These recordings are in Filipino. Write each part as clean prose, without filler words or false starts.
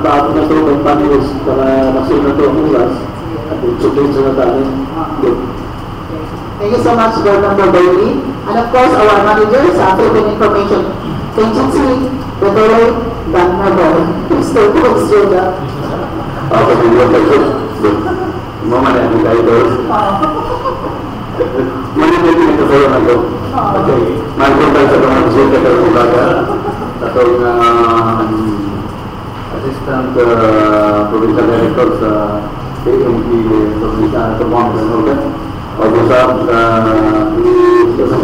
bago na ito ng panels para masunod na ito ang oras at itsubin sa natin. Thank you so much, Board Member Bailey. And of course, our managers, Philippine Information Agency, Bedoy, Dan Mabel, Mr. Post-Yoga. Okay, Mama na yung kayo doon. Manipulin ito sa'yo na ito. Okay. Manipulin sa mga bisita ka ng baga. Atong Assistant Provincial Director sa PMP Provincial Tumang sa Norte. Pag-usap sa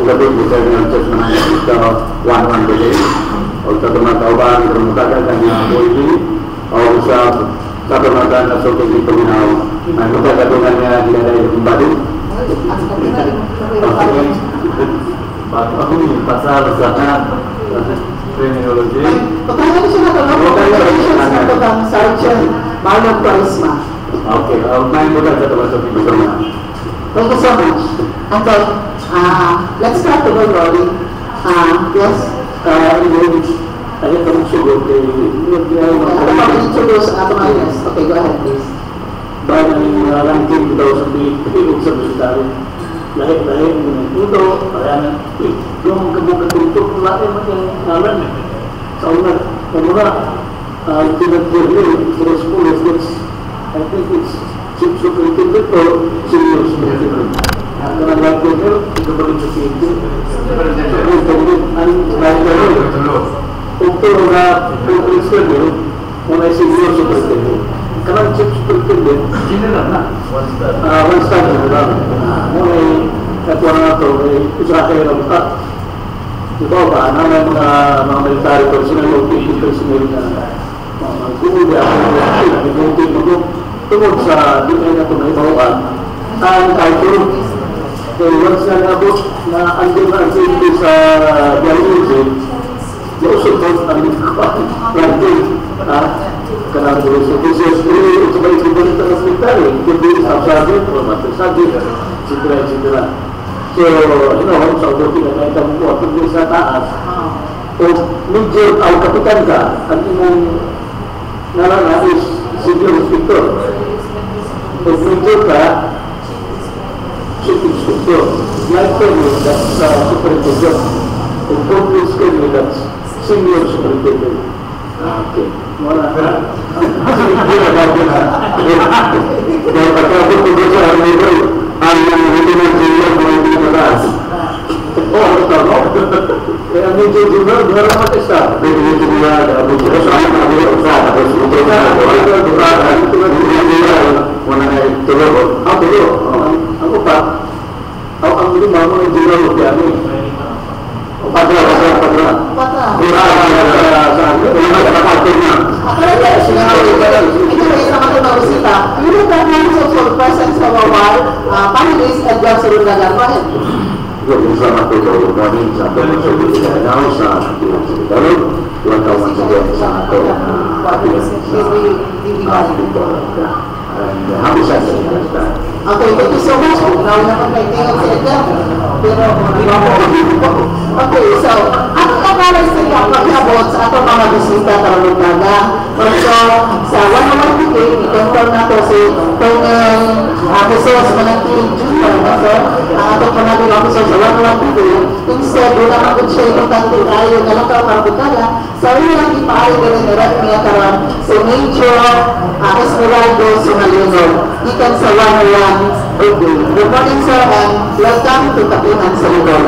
gabi, bisa dengan cek menangis sa 1-1 delay. O sa tumatawaan, permutakan kan di ini. Pag-usap sa tumatawaan na soto di peminaw. Nah, kita gadungannya tidak ada yang kembali. Aku ini pasal sangat kriminologi. Pagkakala ko siya natanong kung Sergeant Marlon Prisma. Okay, main muda sa tumasok di bersama. Thank you so much. And then, let's start the ball rolling. Yes. Saya kamu sudah introduce yes. Okay, go ahead, please. Banyak yang ranking daw sa pilog sa military. Lahit-lahit ito, kaya yung kabukatuntok lahat yung ngalan. Sa una, tinagpili, I think it's chief superintendent or senior superintendent. Karena lagi-lagi, itu baru superintendent. Untuk superintendent, mulai senior superintendent. Karena chief superintendent, one star mulai ketua NATO, Israel Rampat. Ito ba, mga military personnel o personnel na kemudian tungkol sa di na ito na ibawaan ang title once na nabot na andun na ang safety sa dialysis nausod po ang planting kanang tuloy sa business ito ba ito ganito na military kundi sa subject or master subject etc. So, sa ubuti na kahit ang buwan kundi sa taas o major o kapitan ka ang imong nalala is senior inspector. Pag major ka, chief inspector. Like tenure, that's superintendent. Pag conference tenure, that's senior superintendent. Okay. Wala ka. Hindi na gagawin na. Dahil pagkabot ko sa armado, ang hindi na senior kung hindi na taas. Oo, tama. Kaya medyo junior, wala naman isa. Medyo junior, medyo sa akin na medyo sa tapos ito na, wala na tulog. Ang tulog. Ako pa, ang lima mo yung junior mo kaya mo. Patra. Sa akin, wala na kapatid na. Ito na isang mga bisita. You would have mentioned for presence of our panelists and John Sarundagan. Go ahead. Yung sama ko daw namin sa pagkasabi sa kanal sa Pilipinas. Iwan ka once again sa ato and happy Sunday. Okay, thank you so much. Now naman may tingin sa Edgar. Pero, okay, so, ano kamalas nila pag-abot sa ato mga bisita Tarundaga? Also, sa 101 Bigay, i-confirm na to si Colonel Jesus Manantiling Jr. Ato pa natin officer sa 101 Bigay. Instead, wala makot siya importante tayo na lang kapagputala. Sa ilang ipaari na rin niya karam si Major Esmeraldo Sumalino. Ikan sa 101 Bigay. Good morning, sir, and welcome to Tapunan sa Lidor.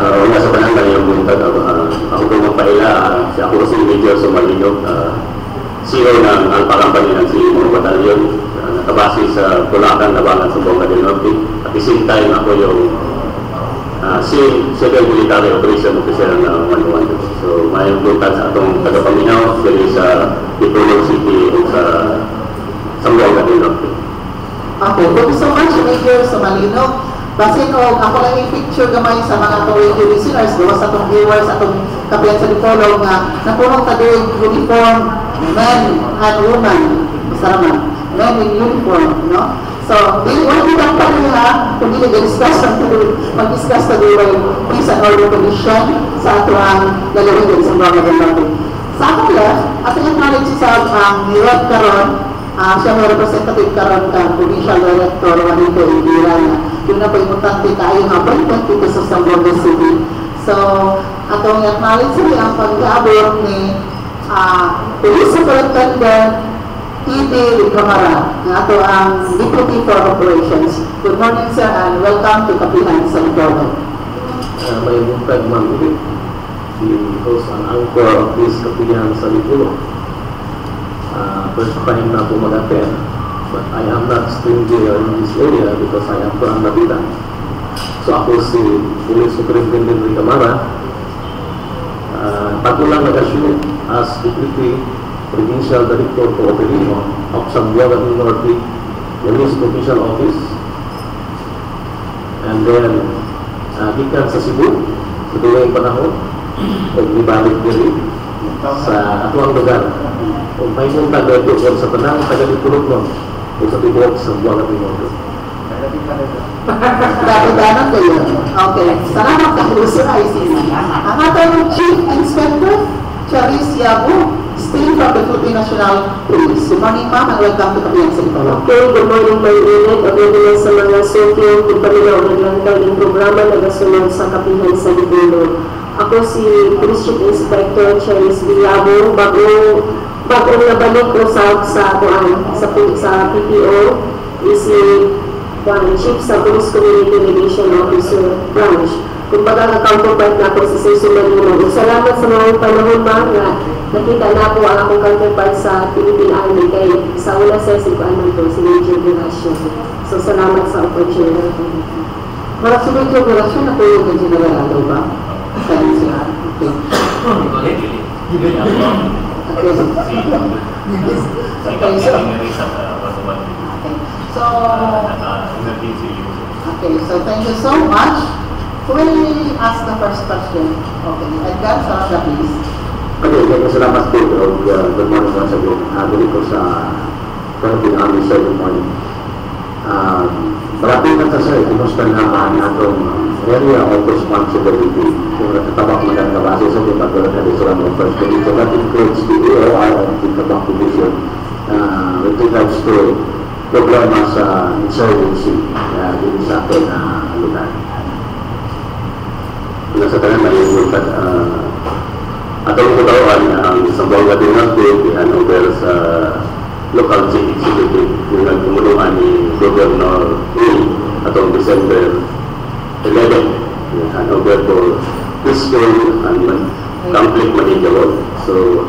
Una sa panahon yung buntag, ako po magpaila, ako si Major Sumalino, CEO ng Alpha Company ng Silimon Batalyon, nakabase sa Bulacan, Labangan, Sumbonga del Norte. At the same time, ako yung Civil Military Operation Officer ng 112. So, may buntag sa atong tagapaminaw, dali sa Dipolog City o sa Sumbonga del Norte. Okay, thank you so much, Major Sumalino. Basin o ako lang yung picture gamay sa mga radio listeners, gawa sa itong viewers, atong kapiyan sa Dipolog nga napunong tadoy uniform men and women, masama, men in uniform, no? So, wala lang pa niya, kung hindi nag-discuss mag-discuss na doon peace and order commission sa ato ang lalawin din sa mga magandang. Sa akin left, ato yung knowledge sa Nirod karon, siya may representative karon ka, provincial director, Juanito Indira na yun na po importante tayo ng appointment dito sa Zamboanga City. So, atong acknowledge siya ang pag-aabot ni Police Superintendent T.B. Camara, na ito ang Deputy for Operations. Good morning, sir, and welcome to Kapihan sa Zamboanga. May buntag ma'am, because ang anchor of this Kapihan sa Lipulo. First time na ako mag-attend, but I am not staying here in this area because I am from Nabitan. So ako si Police Superintendent Camara. Bago lang nag-assume as Deputy Provincial Director for Operation of Zamboanga del Norte Police Provincial Office. And then, gikan sa Cebu, sa tuloy panahon, o ibalik diri sa atuang lugar. O may muntag dito sa tanang taga-dipulog nun, o sa tibok sa Zamboanga del Norte. Dapat-dapat kayo. Okay. Salamat ka po sa ICC. Ang atong Chief Inspector, Charis Yabo, still from the Philippine National Police. Good morning, ma'am, and welcome to Kapihan sa Lipulo. Okay, good morning, May Init. Again sa mga sokyo, kung kami na naglangkay ng programa na gasunod sa Kapihan sa Lipulo. Ako si Police Chief Inspector Charis Villabo, bagong nabalik ko sa PPO, si Chief sa Police Community Mediation Officer Branch. Kung baga counterpart na ako sa Susuman Lino. Salamat sa mga panahon ba na nakita na ako ang akong counterpart sa Philippine Army kay sa una sa ko to, si Major Velasco. So salamat sa opportunity. Para sa Major Velasco, natulog ng General Ado ba? Saan siya? Okay. So thank you so much. Who will ask the first question? Okay, Edgar, Sarada, please. Okay, salamat po. Good morning once again. Balik ko sa Philippine Army ceremony. Maraming nagsasabi, kumusta na ang atong area of responsibility. Kung natatabak maganda base sa mga pagkakas na mga first committee. So that includes the AOR of the Tabak Division with regards to problema sa insurgency din sa ating lugar. Nasa tanan na yung atong katawan ang Zamboanga del Norte over sa local city executive yung nagtumulungan ni Governor atong December 11 over for peaceful and conflict management. So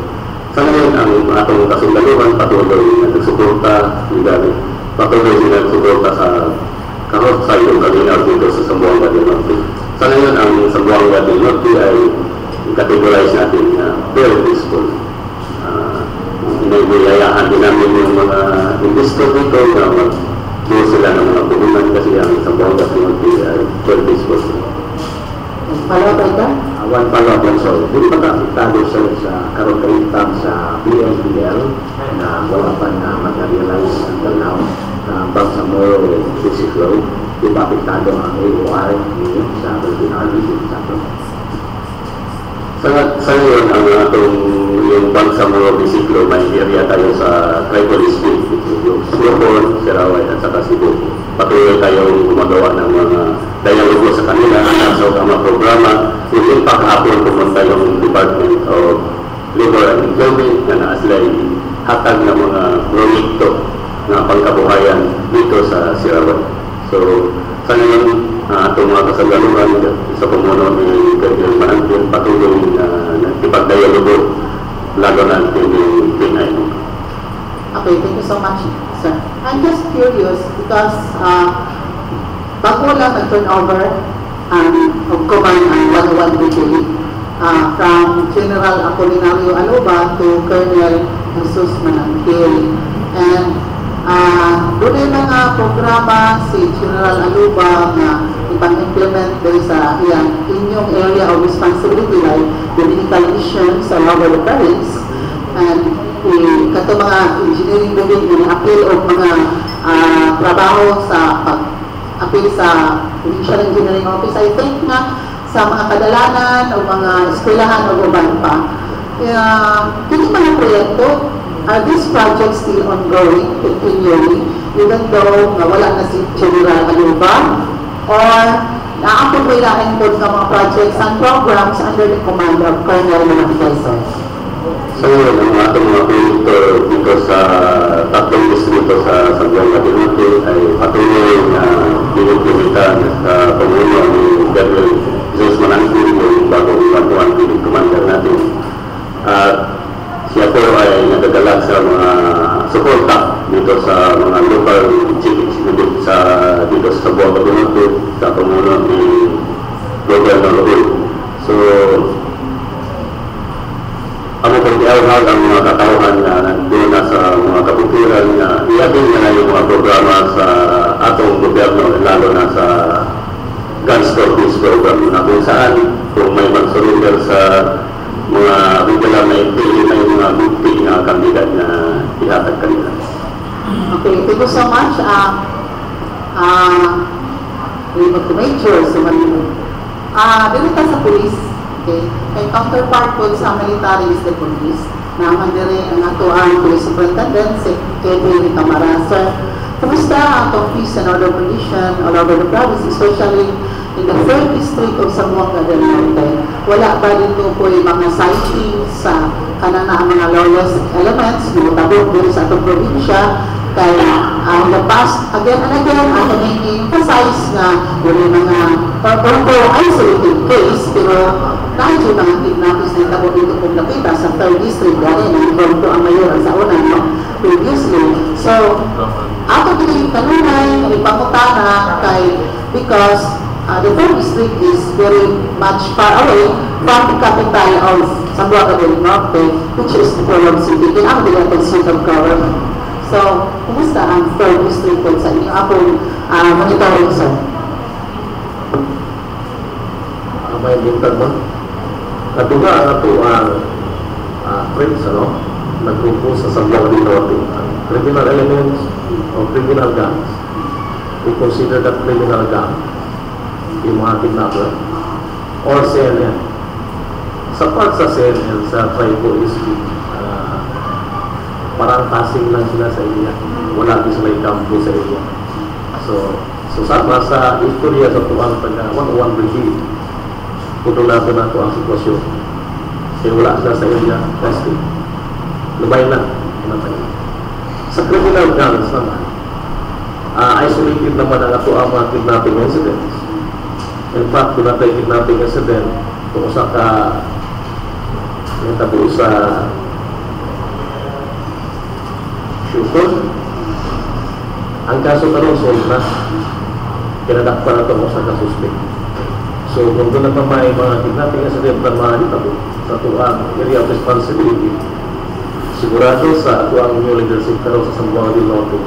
sa ngayon ang atong kasundaluhan patuloy na nagsuporta patuloy sila nagsuporta sa kahusay yung kalinaw dito sa Zamboanga del Norte. Sa ngayon, ang Zamboanga del Norte ay categorize natin very peaceful. Inayayahan din namin yung mga investor dito na mag-do sila ng mga puhunan kasi ang Zamboanga del Norte ay very peaceful. Follow-up ito? One follow-up lang, so hindi pa tayo sa karoon sa BNPL na wala pa na materialize until now na Bangsamoro Basic Road. Di ba apektado ang AOR sa Philippine Army sa ngayon, ang atong yung Bangsamoro Basic Road, may area tayo sa Tribal Street, yung Surbon, Siraway at saka Cebu. Patuloy tayong gumagawa ng mga dialogo sa kanila at sa mga programa. Yung pagkahapon pumunta yung Department of Labor and Employment na naaslay hatag ng mga proyekto na pangkabuhayan dito sa Siraway. So, sa ngayon, itong mga kasagaluhan sa pamuno ni Colonel Manantin, patuloy na nagkipag-dialogo lalo na yung Pinay. Okay, thank you so much, sir. I'm just curious because bago lang nag-turnover of command ang 101 Brigade from General Apolinario Aluba to Colonel Jesus Manantin. And doon yung mga programa si General Aluba na ipang-implement din sa inyong area of responsibility like the medical mission sa local province. And kato mga engineering building appeal o mga trabaho sa appeal sa provincial engineering office. I think nga sa mga kadalanan o mga eskwelahan o uban pa. Kini mga proyekto, are these projects still ongoing, continually, even though wala na si General Aluba, or naapon ko ilahin po ng mga projects and programs under the command of Colonel Manifesto? So, ang ating mga proyekto dito sa tatlong distrito sa Santiago Capital ay patuloy na dinimplementa sa pamuno ni General Jesus Manangkin, yung bagong batuan piling commander natin. At siya po ay nagdadala sa mga suporta dito sa mga local chief executive dito sa Santiago Capital sa pamuno ni Governor Raul. So, ako pag iawag ang mga katauhan na nandun na sa mga kaputiran na iabing na yung mga programa sa atong gobyerno, lalo na sa Guns for Peace program na kung saan kung may mag-surrender sa mga regular na ipili na yung mga bukti na kandidat na ihatag kanila. Okay, thank you so much. Major sa Manila. Dito tayo sa police. Okay. Kay counterpart po sa military is the police. Naman dire ang ato ang police superintendent, si Kevin Camara. Sir, kumusta ang atong peace and order condition all over the province, especially in the 3rd district of Zamboanga del Norte? Wala ba dito po yung mga sightings sa kanana ang mga lawless elements, tabog dito sa atong probinsya? Kaya in the past, again and again, ato i-emphasize na yung mga isolated case, pero medyo mga kidnappers na itabo dito kung nakita sa 3rd district gani na involved po ang mayor sa una, no? Previously. So, ato din kanunay, ipangutana kay because the 3rd district is very much far away from the capital of Zamboanga del Norte, which is the Colom City, in ang dilatag seat of government. So, kumusta ang 3rd district po sa inyo? Akong monitoring, sir. May bintag mo? Natuga ang ato ang friends, nagrupo sa Zamboanga del Norte. Criminal elements o criminal gangs. We consider that criminal gang yung mga kidnapper or CNN. Sa part sa CNN, sa Tri-Police, parang passing lang sila sa area. Wala din sila ikampo sa area. So sama sa istorya sa tuwang taga-101 regime, puno natin na ito ang sitwasyon. Kaya wala sila sa area, testing. Lumay na. Sa criminal gangs naman, isolated naman ang ito ang mga kidnapping incidents. In fact, kung natin kidnapping incident, kung usa ka yung tabo sa shooter, ang kaso ka rin solve na, kinadakpa na ito kung usa ka suspect. So, kung doon na may mga kidnapping incident na mga ditabo sa tuwang area of responsibility, sigurado sa tuwang new leadership karon sa Zamboanga del Norte,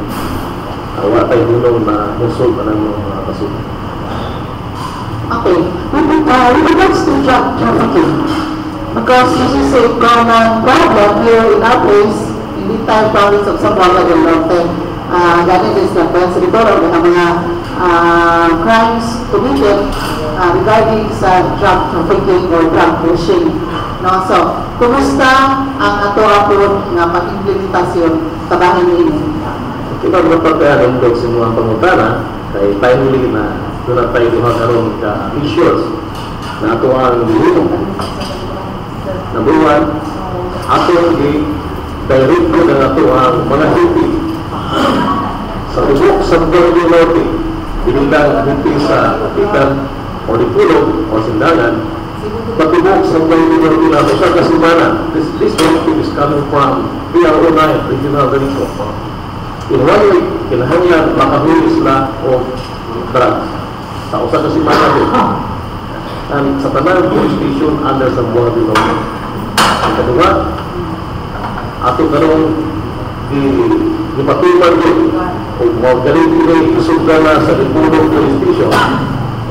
wala tayo dunong na musul pa ng mga kasunod. Okay. With regards to drug trafficking, because this is a common problem here in our place, in the entire province of Zamboanga del Norte, ganin is the Pensilidoro, mga crimes committed regarding sa drug trafficking or drug pushing. No? So, kumusta ang ato apon nga pag-implementasyon kabahin ini? Kita berpakaian untuk semua pengutara, kay timely na doon na tayo karon ka issues na ato ang gilino. Number one, ato i-direct ko na ato ang mga duty sa tubok sa Zamboanga del Norte, binilang duty sa kapitan o dipulog o sindangan, patubok sa Zamboanga del Norte na sa kasimanan. This duty is coming from PRO9, Regional Director. In one week, kinahanglan makahuli sila o drugs sa usa ka simana din. And sa tanang police station under Zamboanga del Norte. Ang kadua, ato karong ipatuman din o magaling din isugda na sa Lipunog Police Station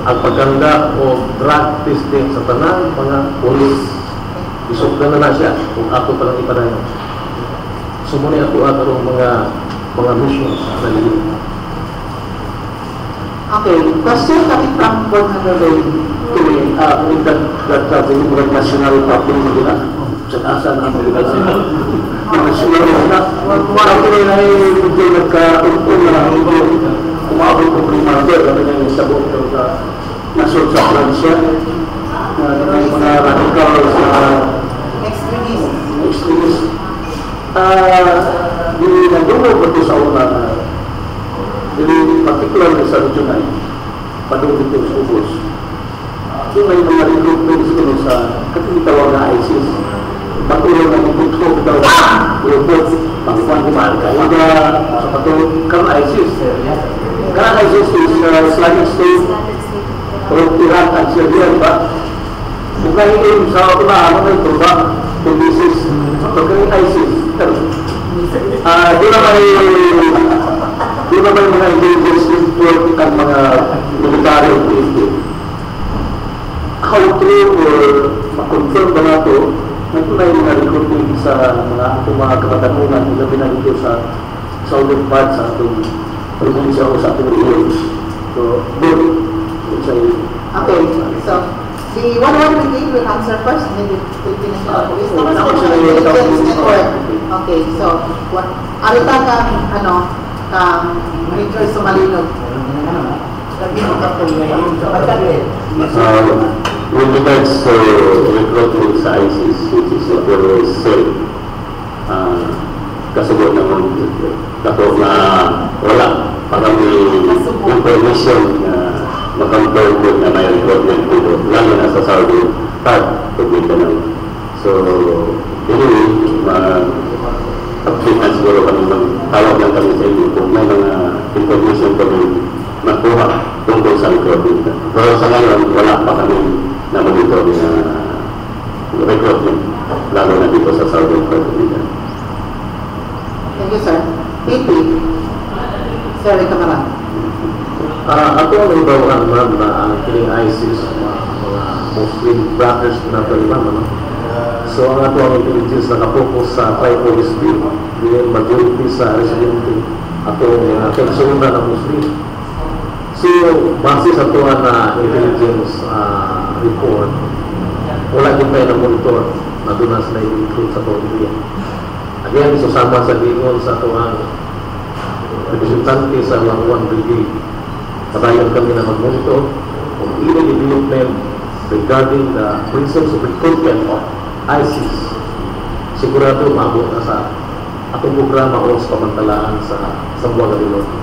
ang pagkanda o drug testing sa tanang mga police. Isugda na siya kung ato palang ipadayon. Sumunay ako at mga missions na lilit. Okay, question coming from board member Ray. in that the national property nila sa taasa ng Amerika national na wala ko na medyo nagka-umpun na umabot ko primado kami na yung sabot sa nasod sa Francia may mga radical sa extremist di nagdungo ko ito sa una particular sa region ay padung dito sa Ubos. So may mga recruitments ko sa katitawag na ISIS. Patuloy na ibig ko ito report pangkuhan ko mahal ka. Yung sa patuloy kang ISIS. Kang ISIS is Islamic State o Iraq at Syria, diba? Kung kayo sa unahan mo ito ba? Kung ISIS. So kang ISIS. Di ba may mga intelligence report ang mga military operative? How true or makonfirm ba na ito na ito na yung mga recruiting sa mga kapatanunan nila pinalito sa southern part sa atong probinsya o sa atong region. So, good. Okay, so the one brigade will answer first and then we'll finish up. Intelligence network. Okay, so arita Major Sumalinog. With regards to recruitment sa ISIS, which is a terrorist cell, kasubot naman ako na wala parang may information na makamporm ko na may recruitment dito, lalo na sa Saudi part of Mindanao. So, anyway, update na siguro kami tawag lang kami sa inyo kung may mga information kami nakuha tungkol sa recruitment. Pero sa ngayon, wala pa kami na monitor na recruitment, lalo na dito sa Southern part of Mindanao. Thank you, sir. PP. Sir, Kamaran. Ako ang ibawan, ma'am, na ang kiling ISIS, mga Muslim brothers na Taliban, ano? So, ang ato ang intelligence nakapokus sa Tripolis Bill, yung majority sa residente, ato ang kagsunda ng Muslim. So, base sa ito na intelligence report, wala din tayo na monitor na doon na sila i-include sa Pawilian. Again, susama sa lingon sa ito ang representante sa Languan Brigade. Patayon kami na mag-monitor kung any development regarding the principles of recruitment of ISIS. Sigurado maabot na sa atong programa o sa pamantalaan sa Sambuanga del Norte.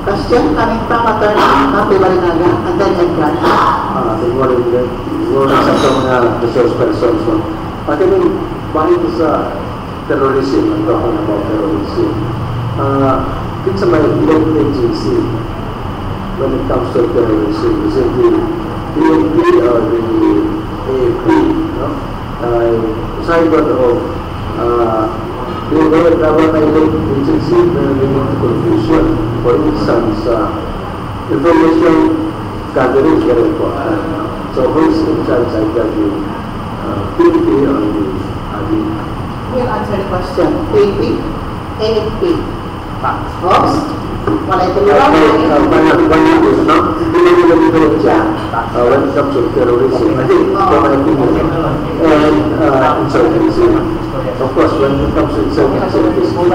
Question coming from Attorney Happy Marinaga and then Edgar. Siguro sa mga resource persons. At yung bakit sa terrorism, ang talking about terrorism, it's a led agency when it comes to terrorism. Is it the PNP or the AFP? Cyber of the government agency relating to confusion. For instance, information gathering is very important. So who is in charge either the PNP or the AFP? We'll answer the question. PNP, AFP. Oops. Wala ito lang. Banyak is not really differential when it comes to terrorism. I think from my opinion and insurgency. Of course, when it comes to insurgency, it is when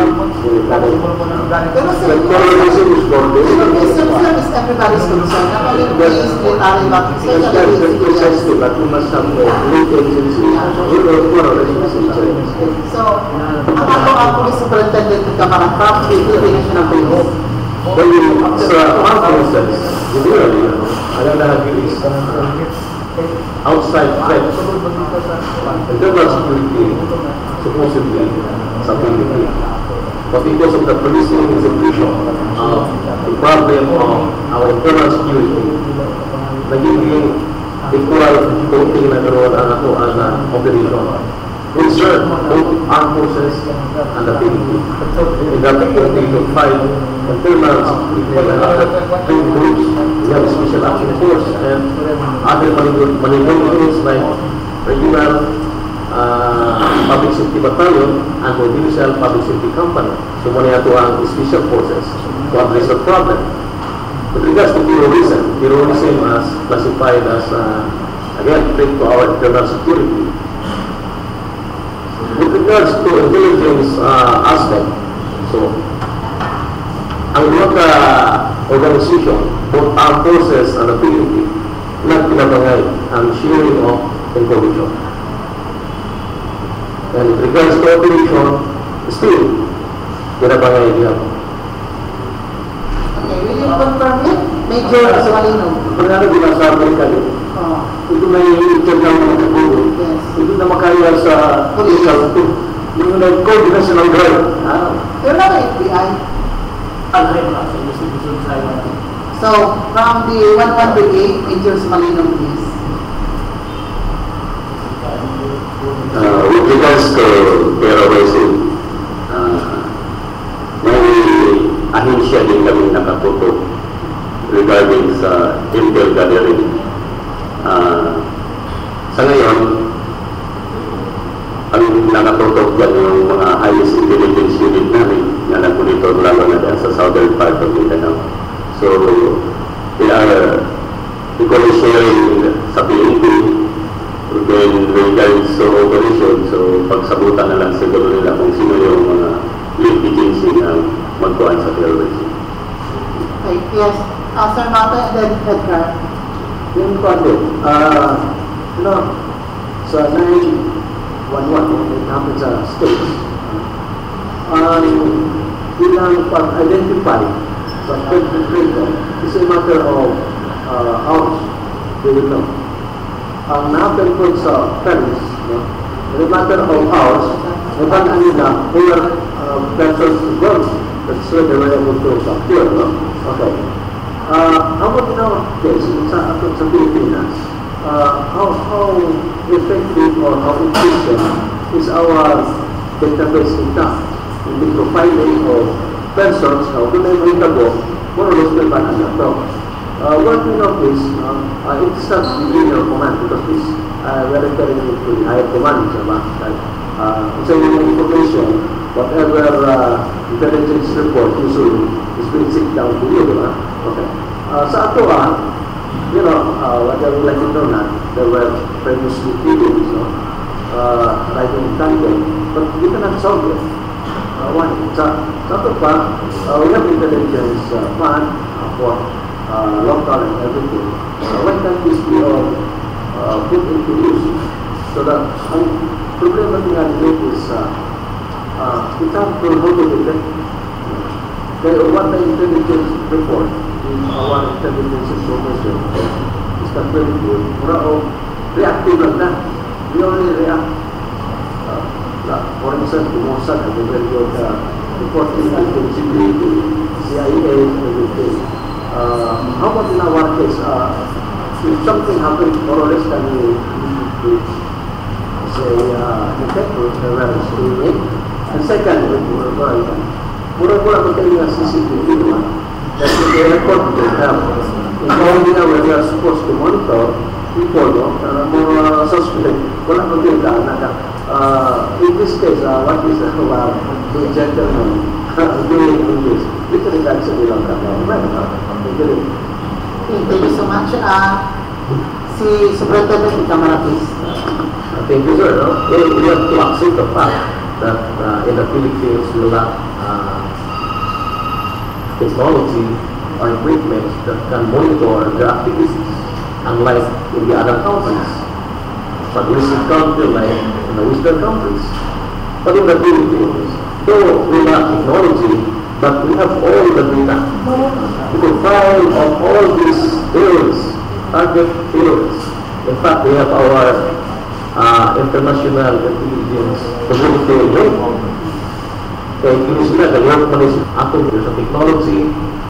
terrorism is for this. Terrorism is everybody's concern. Not only police, military, but That's precisely, but we must have a lead agency. We will follow insurgency. So, ang police superintendent ng Kamarapap, Philippine National Police. Well, sa conferences, usually, alam na is outside threat. Internal security, supposedly, sa Philippines. But because of the policing execution, the problem of our internal security, nagiging equal voting na ganoon ang ako ang operation. Concern both armed forces and the Philippines. In the ability to fight internal security groups, we have special action force and other manipulations like regional Public Safety Battalion and Provincial Public Safety Company. So muna ito ang special forces to address the problem. With regards to terrorism is classified as, again, threat to our internal security. With regards to intelligence aspect, so, ang mga organization, both armed forces and the PNP, nagpinabangay ang sharing of information. And with regards to operation, still, pinabangay niya. Okay, will you confirm it? Major Sumalino. Kaya binasabi kayo, ito may itin ng mga kagulo. Yes. Hindi na makaya sa police. Yung nag-code na silang guard. Pero na FBI. So, from the 1138, Major Sumalino, please. With regards to terrorism, may ahensya din kami nakatutok regarding sa intel gathering. Sa ngayon, ang nakatutok dyan yung mga highest intelligence unit namin na nagmonitor lalo na dyan sa southern part of Mindanao. So, we are equally sharing sa PNP. Then, regards to operation, so pagsabutan na lang siguro nila kung sino yung mga lead agency na magkuhan sa terrorism. Okay, yes. Sir Mata and then Edgar. Yung kwento, sa 911, it happens sa states. Bilang pag-identify sa perpetrator is a matter of hours. They will know. Ang na-happen po sa Paris, in a matter of hours, nabanaan nila where vessels gone. That's why they were able to secure. Okay. How about in our case, sa Pilipinas, how effective or how efficient is our database intact in the profiling of persons na kung may mahitabo, more or less may banaan na ito. What we notice, it starts within your command because this, we're referring to the higher command, it's a information, whatever intelligence report usually is being sent down to you, diba? Okay. Sa ato, what I would like to know na, there were previously videos, right in tandem, but we cannot solve it. Why? Sa ato pa, we have intelligence fund for local and everything. Why can't this be all put into use? So that ang problema nga dito is it's hard to how to detect. Kaya what the intelligence report in our intelligence information is not very good. Reactive lang na. We only react. For instance, Mossad has a very good reporting intelligence, CIA, everything. How about in our case, if something happens, more or less can we say, detect where it's doing it? And second, mura-mura magkaling ang CCTV naman, that the record they have, in all when they are supposed to monitor people, more suspect, wala magkaling na. In this case, what is the gentleman doing this? Literally, that's a bilang Thank you so much. Si Superintendent Camara, please. Thank you, sir. We have to accept the fact that in the Philippines we lack technology or equipment that can monitor their activities, unlike in the other countries, progressive countries like in the Western countries. But in the Philippines, though we lack technology, but we have all the data. We can find of all these terrorists, target terrorists. In fact, we have our international intelligence community. Kaya hindi sila, the workman is active sa technology,